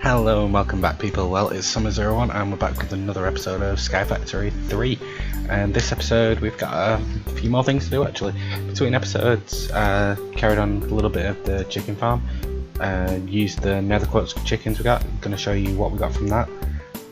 Hello and welcome back, people. Well, it's Summer01 and we're back with another episode of Skyfactory 3, and this episode we've got a few more things to do actually. Between episodes, carried on a little bit of the chicken farm, used the nether quartz chickens we got. I'm going to show you what we got from that.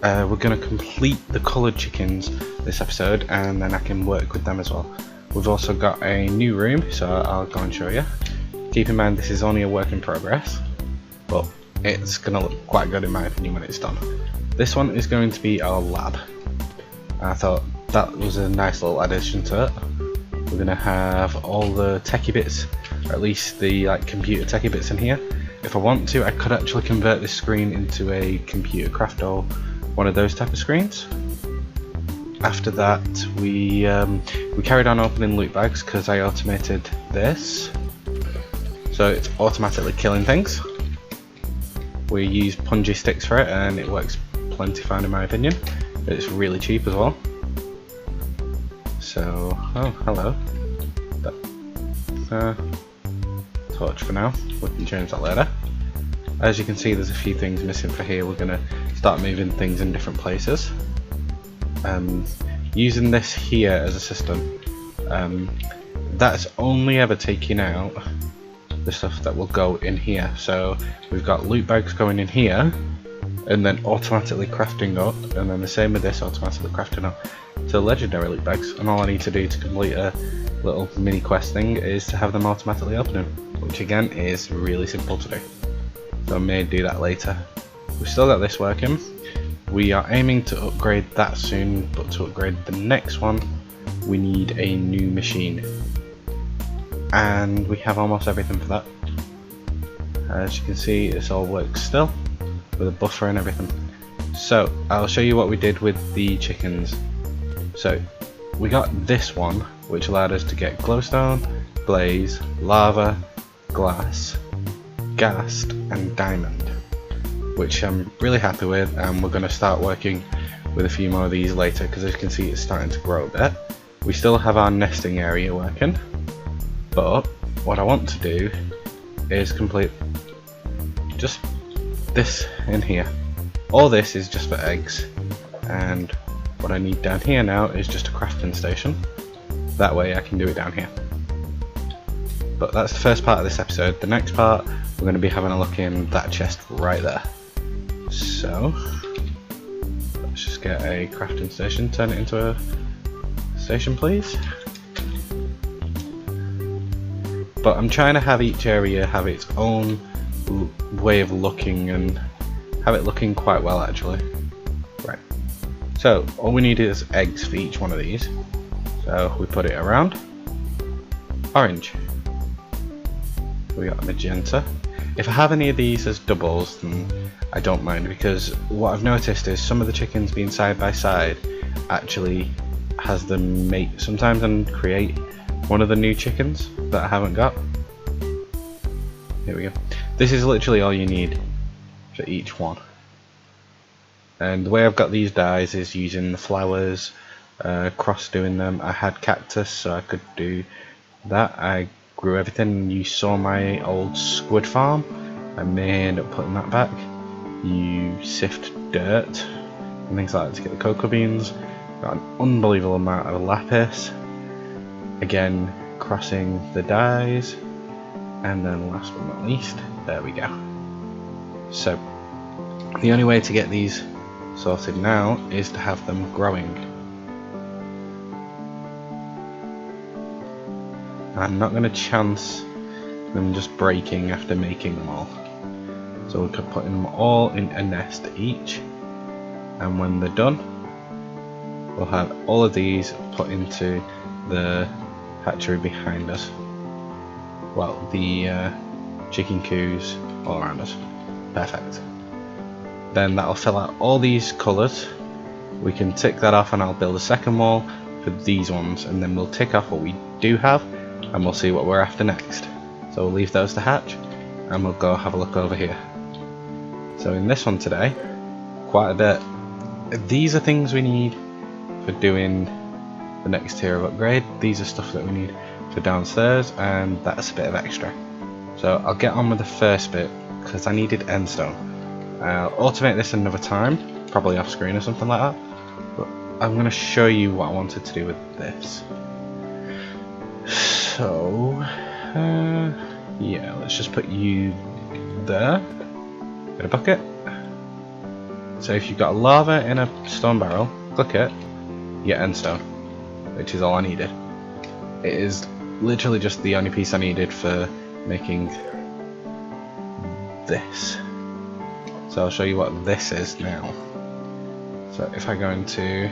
We're going to complete the coloured chickens this episode and then I can work with them as well. We've also got a new room, so I'll go and show you. Keep in mind this is only a work in progress, but it's going to look quite good in my opinion when it's done. This one is going to be our lab. I thought that was a nice little addition to it. We're going to have all the techie bits, or at least the computer techie bits in here. If I want to, I could actually convert this screen into a computer craft or one of those type of screens. After that we carried on opening loot bags because I automated this, so it's automatically killing things. We use punji sticks for it and it works plenty fine in my opinion. It's really cheap as well. So, oh hello. Torch for now, we can change that later. As you can see, there's a few things missing for here. We're going to start moving things in different places. Using this here as a system, that's only ever taking out the stuff that will go in here. So we've got loot bags going in here and then automatically crafting up, and then the same with this, automatically crafting up to legendary loot bags. And all I need to do to complete a little mini quest thing is to have them automatically opening, which again is really simple to do. So I may do that later. We've still got this working. We are aiming to upgrade that soon, but to upgrade the next one we need a new machine. And we have almost everything for that. As you can see, this all works still with a buffer and everything. So I'll show you what we did with the chickens. So we got this one, which allowed us to get glowstone, blaze, lava, glass, ghast and diamond, which I'm really happy with, and we're going to start working with a few more of these later because as you can see it's starting to grow a bit. We still have our nesting area working, but what I want to do is complete just this in here. All this is just for eggs, and what I need down here now is just a crafting station. That way I can do it down here. But that's the first part of this episode. The next part we're going to be having a look in that chest right there. So let's just get a crafting station, turn it into a station please. But I'm trying to have each area have its own way of looking and have it looking quite well actually. Right, so all we need is eggs for each one of these. So we put it around. Orange. We got magenta. If I have any of these as doubles, then I don't mind, because what I've noticed is some of the chickens being side by side actually has them mate sometimes and create one of the new chickens that I haven't got. Here we go. This is literally all you need for each one. And the way I've got these dyes is using the flowers, cross doing them. I had cactus, so I could do that. I grew everything. You saw my old squid farm. I may end up putting that back. You sift dirt and things like that to get the cocoa beans. Got an unbelievable amount of lapis. Again, crossing the dyes, and then last but not least, there we go. So the only way to get these sorted now is to have them growing. I'm not going to chance them just breaking after making them all. So we could put them all in a nest each, and when they're done, we'll have all of these put into the hatchery behind us. Well, the chicken coos all around us. Perfect. Then that'll fill out all these colours. We can tick that off and I'll build a second wall for these ones, and then we'll tick off what we do have and we'll see what we're after next. So we'll leave those to hatch and we'll go have a look over here. So in this one today, quite a bit. These are things we need for doing the next tier of upgrade. These are stuff that we need for downstairs, and that's a bit of extra. So I'll get on with the first bit because I needed endstone. I'll automate this another time, probably off screen or something like that. But I'm going to show you what I wanted to do with this. So, yeah, let's just put you there in a bucket. So if you've got lava in a stone barrel, click it, you get endstone, which is all I needed. It is literally just the only piece I needed for making this. So I'll show you what this is now. So if I go into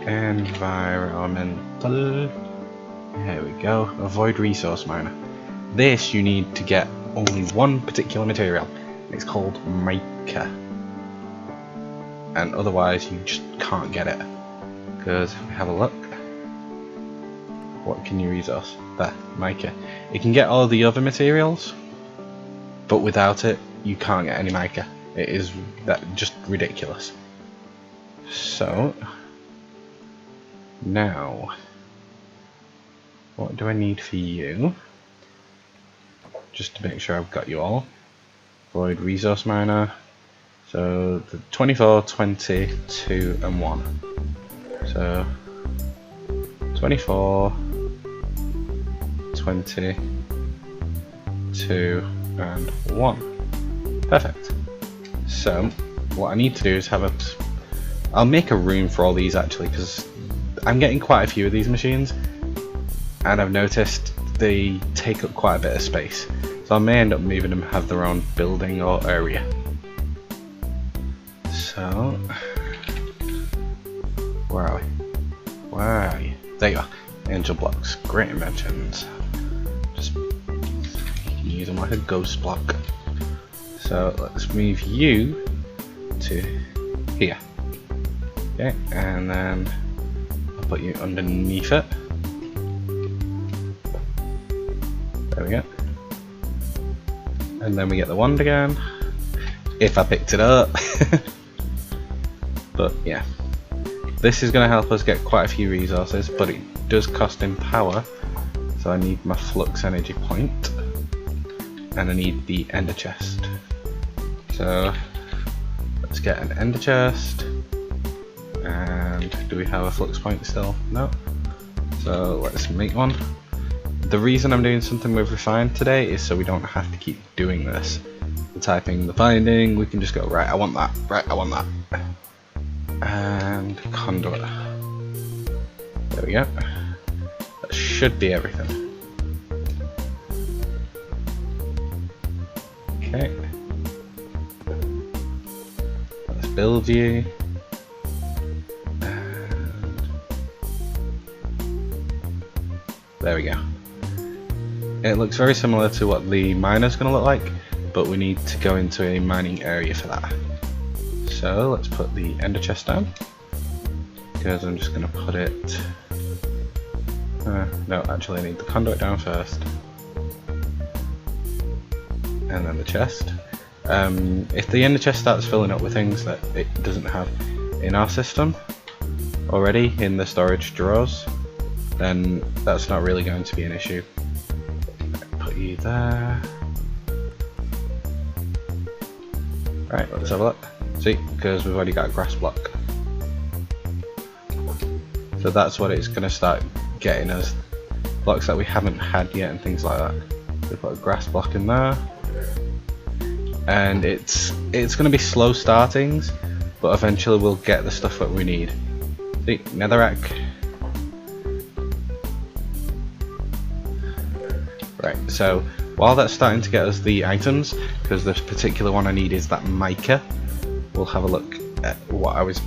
environmental, here we go, avoid resource miner. This you need to get only one particular material. It's called mica. And otherwise you just can't get it. Because if we have a look, what can you resource? There, mica. You can get all the other materials, but without it you can't get any mica. It is just ridiculous. So now, what do I need for you? Just to make sure I've got you all. Void resource miner. So the 24, 20, 2 and 1. So 24, 20, 2 and 1. Perfect. So what I need to do is I'll make a room for all these actually, because I'm getting quite a few of these machines and I've noticed they take up quite a bit of space. So I may end up moving them to have their own building or area. So, where are we? Where are you? There you are. Angel blocks. Great inventions. Just use them like a ghost block. So let's move you to here. Okay, and then I'll put you underneath it. There we go. And then we get the wand again. If I picked it up. But yeah. This is going to help us get quite a few resources, but it does cost in power. So I need my flux energy point. And I need the ender chest. So let's get an ender chest. And do we have a flux point still? No. So let's make one. The reason I'm doing something with refined today is so we don't have to keep doing this. The typing, the finding, we can just go, right, I want that, right, I want that. And conduit. There we go. That should be everything. Okay. Let's build you. And there we go. It looks very similar to what the miner's going to look like, but we need to go into a mining area for that. So let's put the ender chest down, because I'm just going to put it... no, actually I need the conduit down first. And then the chest. If the ender chest starts filling up with things that it doesn't have in our system already in the storage drawers, then that's not really going to be an issue. Put you there. Right, let's have a look. See, because we've already got a grass block. So that's what it's going to start getting us. Blocks that we haven't had yet and things like that. We put a grass block in there. And it's going to be slow startings, but eventually we'll get the stuff that we need. See, netherrack. Right, so while that's starting to get us the items, because this particular one I need is that mica, we'll have a look at what I was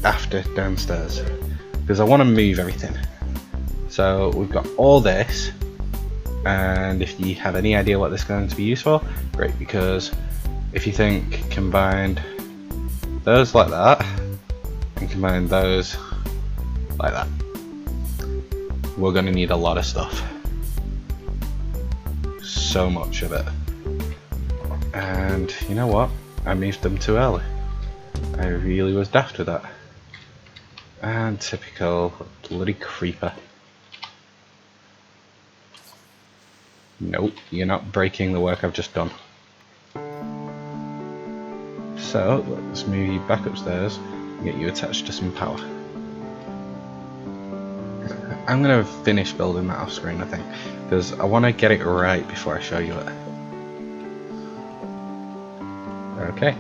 after downstairs, because I want to move everything. So we've got all this, and if you have any idea what this is going to be used for, great, because if you think combined those like that and combine those like that, we're going to need a lot of stuff. So much of it. And you know what? I moved them too early. I really was daft with that. And typical bloody creeper. Nope, you're not breaking the work I've just done. So let's move you back upstairs and get you attached to some power. I'm going to finish building that off screen, I think, because I want to get it right before I show you it. Okay.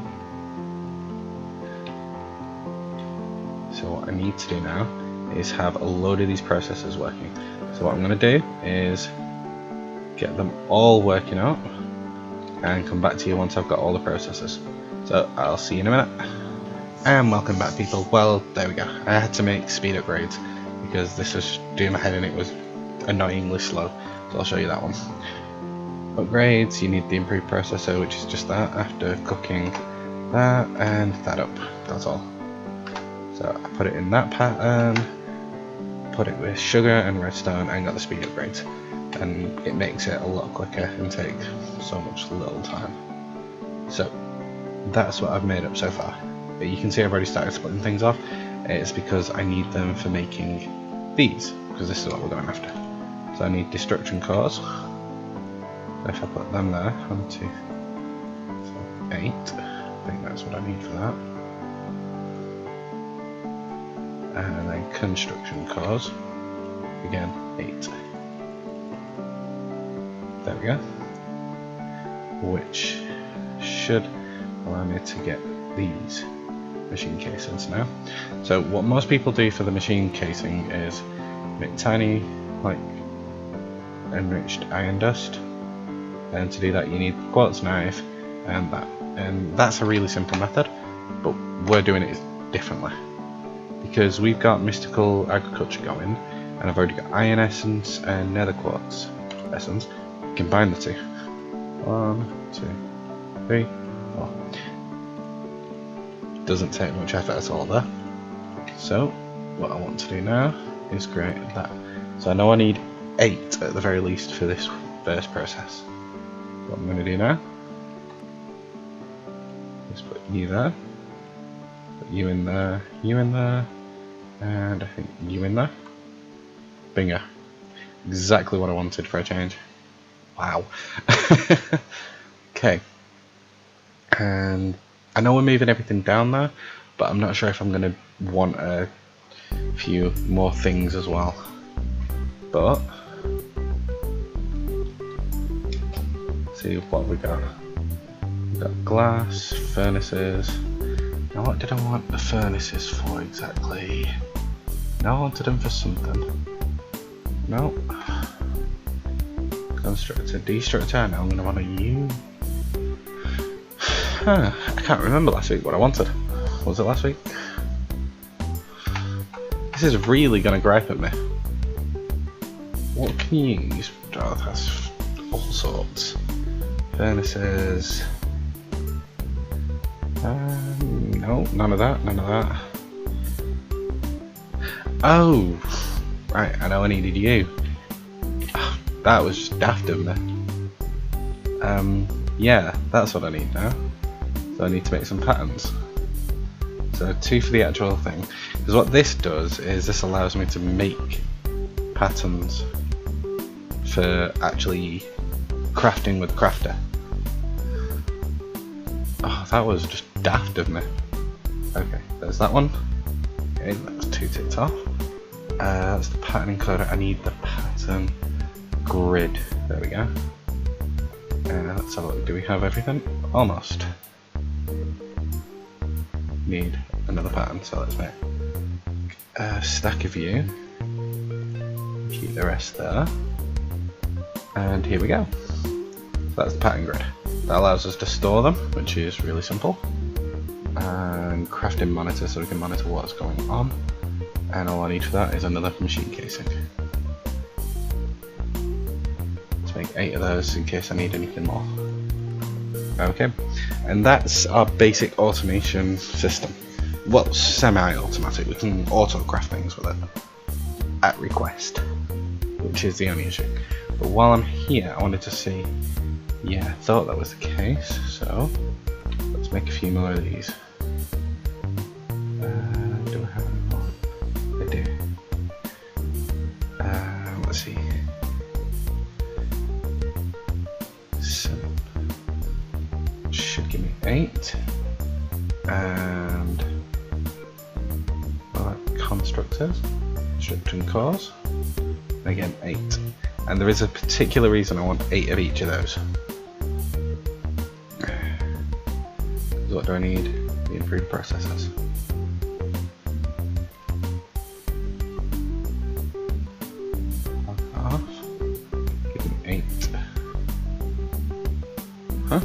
So what I need to do now is have a load of these processors working. So what I'm going to do is get them all working out and come back to you once I've got all the processors. So I'll see you in a minute. And welcome back, people. Well, there we go. I had to make speed upgrades because this was doing my head and it was annoyingly slow. So I'll show you that one. Upgrades, you need the improved processor, which is just that, after cooking that and that up. That's all. So I put it in that pattern, put it with sugar and redstone, and got the speed upgrades. And it makes it a lot quicker and take so much little time. So that's what I've made up so far. But you can see I've already started splitting things off. It's because I need them for making these, because this is what we're going after. So I need destruction cores. If I put them there, 1, 2, 8. I think that's what I need for that. And then construction cores. Again, 8. There we go. Which should allow me to get these machine casings now. So what most people do for the machine casing is make tiny, like, enriched iron dust. And to do that you need quartz knife and that. And that's a really simple method, but we're doing it differently. Because we've got mystical agriculture going, and I've already got iron essence and nether quartz essence. Combine the two. 1, 2, 3, 4. Doesn't take much effort at all there. So what I want to do now is create that. So I know I need 8 at the very least for this first process. What I'm going to do now is put you there, put you in there, and I think you in there. Bingo. Exactly what I wanted for a change. Wow. Okay. And I know we're moving everything down there, but I'm not sure if I'm going to want a few more things as well. But see what we got. We've got glass, furnaces. Now what did I want the furnaces for exactly? No, I wanted them for something. No. Constructor, destructor, now I'm going to want to use... I can't remember last week what I wanted. Was it last week? This is really going to gripe at me. What can you use? Oh, that's all sorts. Furnaces. No, none of that, none of that. Oh! Right, I know I needed you. That was just daft of me. Yeah, that's what I need now. So I need to make some patterns. So 2 for the actual thing. Because what this does is this allows me to make patterns for actually crafting with crafter. Oh, that was just daft of me. Okay, there's that one. Okay, that's 2 ticked off. That's the pattern encoder. I need the pattern grid. There we go. Let's have a look. Do we have everything? Almost. Need another pattern, so let's make a stack of you. Keep the rest there. And here we go. So that's the pattern grid. That allows us to store them, which is really simple. And crafting monitor, so we can monitor what's going on. And all I need for that is another machine casing. Let's make 8 of those in case I need anything more. Okay, and that's our basic automation system. Well, semi-automatic. We can auto-craft things with it at request, which is the only issue. But while I'm here, I wanted to see. Yeah, I thought that was the case. So let's make a few more of these. Do I have any more? I do. Let's see. 7 should give me 8. and constructors, construction cores, again 8. And there is a particular reason I want 8 of each of those. What do I need? The improved processors. Off. Give me 8. Huh?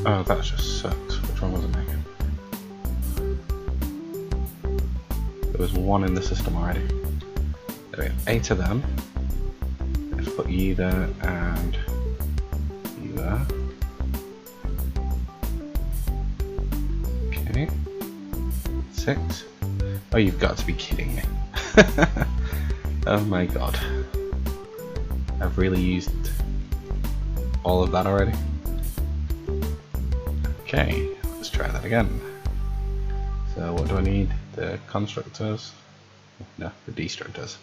Oh, that just sucks. Which one was it making? There was 1 in the system already. There we go. 8 of them. Let's put you there and you there. Okay. 6. Oh, you've got to be kidding me. Oh my god. I've really used all of that already. Okay, let's try that again. So what do I need? The constructors? No, the destructors.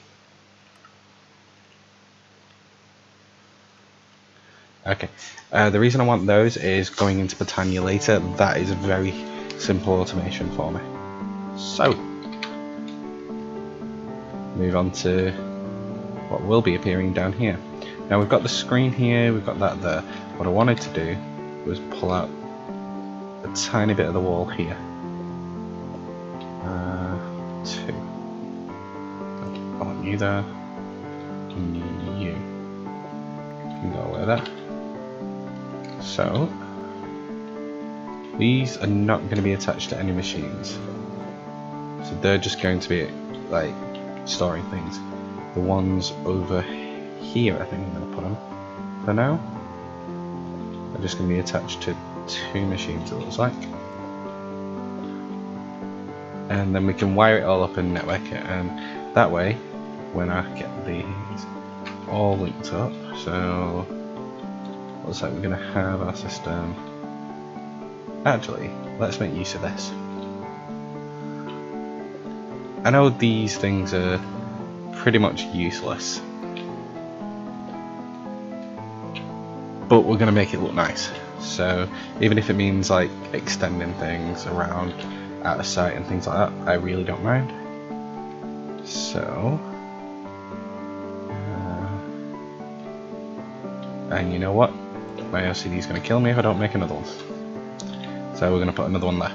Okay, the reason I want those is going into Britannia later. That is a very simple automation for me. So, move on to what will be appearing down here. Now we've got the screen here, we've got that there. What I wanted to do was pull out a tiny bit of the wall here. 2. I want you there, and you can go away there. So these are not going to be attached to any machines, so they're just going to be like storing things. The ones over here, I think I'm going to put them for now. They're just going to be attached to 2 machines, it looks like. And then we can wire it all up and network it, and that way when I get these all linked up, so looks like we're going to have our system. Actually, let's make use of this. I know these things are pretty much useless, but we're going to make it look nice. So even if it means like extending things around out of sight and things like that, I really don't mind. So and you know what, my OCD is going to kill me if I don't make another one, so we're going to put another one there.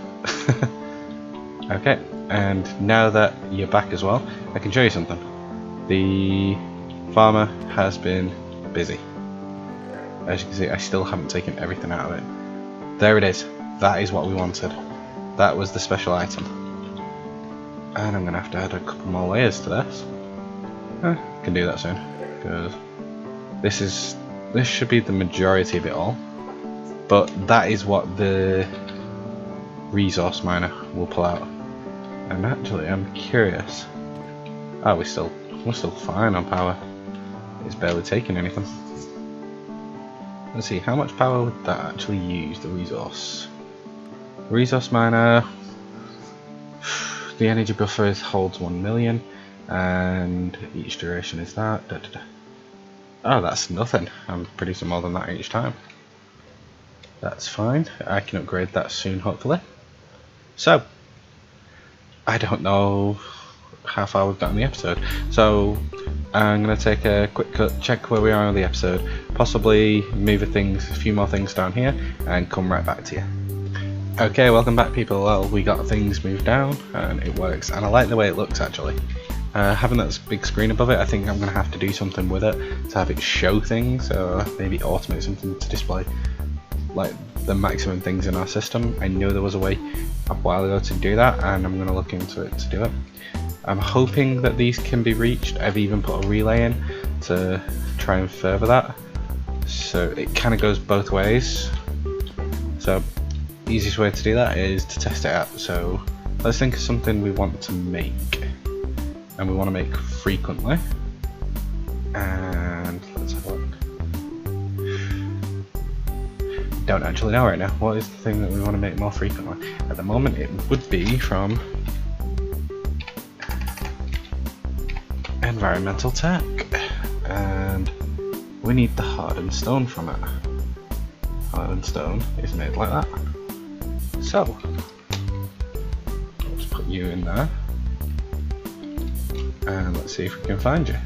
Okay, and now that you're back as well, I can show you something. The farmer has been busy. As you can see, I still haven't taken everything out of it. There it is. That is what we wanted. That was the special item. And I'm going to have to add a couple more layers to this. Can do that soon, because this should be the majority of it all. But that is what the resource miner will pull out. And actually, I'm curious. Oh, we're still fine on power. It's barely taking anything. Let's see, how much power would that actually use, the resource? Resource miner, the energy buffer holds 1 million, and each duration is that. Oh, that's nothing. I'm producing more than that each time. That's fine. I can upgrade that soon, hopefully. So, I don't know how far we've got in the episode, so I'm going to take a quick cut, check where we are in the episode, possibly move a few more things down here, and come right back to you. Okay, welcome back people. Well, we got things moved down and it works, and I like the way it looks actually. Having that big screen above it, I think I'm going to have to do something with it to have it show things, so maybe automate something to display like the maximum things in our system. I know there was a way a while ago to do that, and I'm going to look into it to do it. I'm hoping that these can be reached. I've even put a relay in to try and further that, so it kind of goes both ways. So easiest way to do that is to test it out. So let's think of something we want to make, and we want to make frequently, and let's have a look. Don't actually know right now what is the thing that we want to make more frequently. At the moment it would be from environmental tech, and we need the hardened stone from it. Hardened stone is made like that. So, let's put you in there. And let's see if we can find you.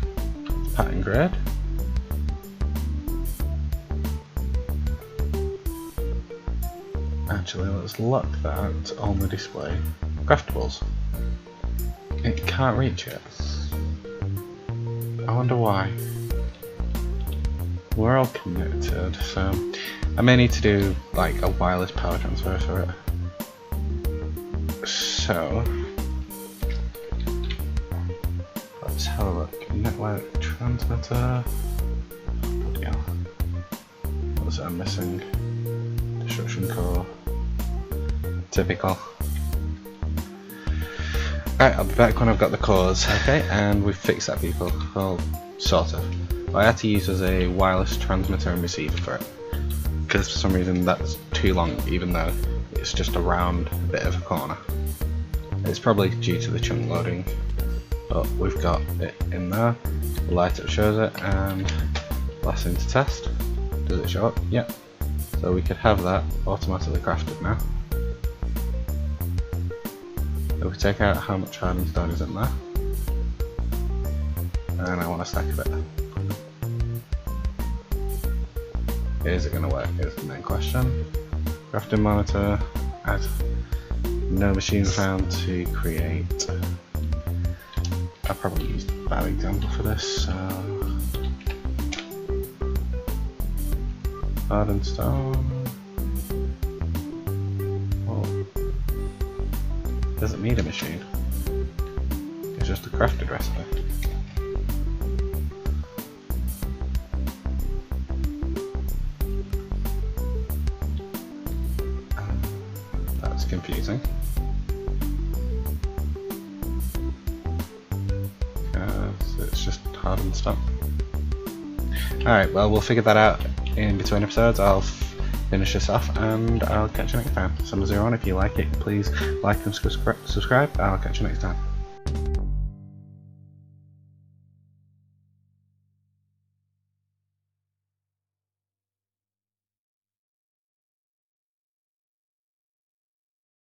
Pattern grid. Actually, let's lock that to only display craftables. It can't reach it. I wonder why. We're all connected, so I may need to do like a wireless power transfer for it. So let's have a look. Network transmitter. Yeah. What's that I'm missing? Destruction core. Typical. Right, I'll be back when I've got the cores. Okay, and we've fixed that, people. Well, sort of. What I had to use was a wireless transmitter and receiver for it, because for some reason that's too long, even though it's just a round bit of a corner. It's probably due to the chunk loading, but we've got it in there. The light up shows it, and last thing to test. Does it show up? Yep. So we could have that automatically crafted now. So we take out how much hardened stone is in there, and I want a stack of it. Is it going to work? Is the main question. Crafting monitor. Add no machine found to create. I'll probably use a bad example for this. Hardened stone. Well, doesn't need a machine. It's just a crafted recipe. That's confusing. It's just hardened stone. Alright, well, we'll figure that out in between episodes. I'll finish this off and I'll catch you next time. Summer Zero on. If you like it, please like and subscribe. I'll catch you next time.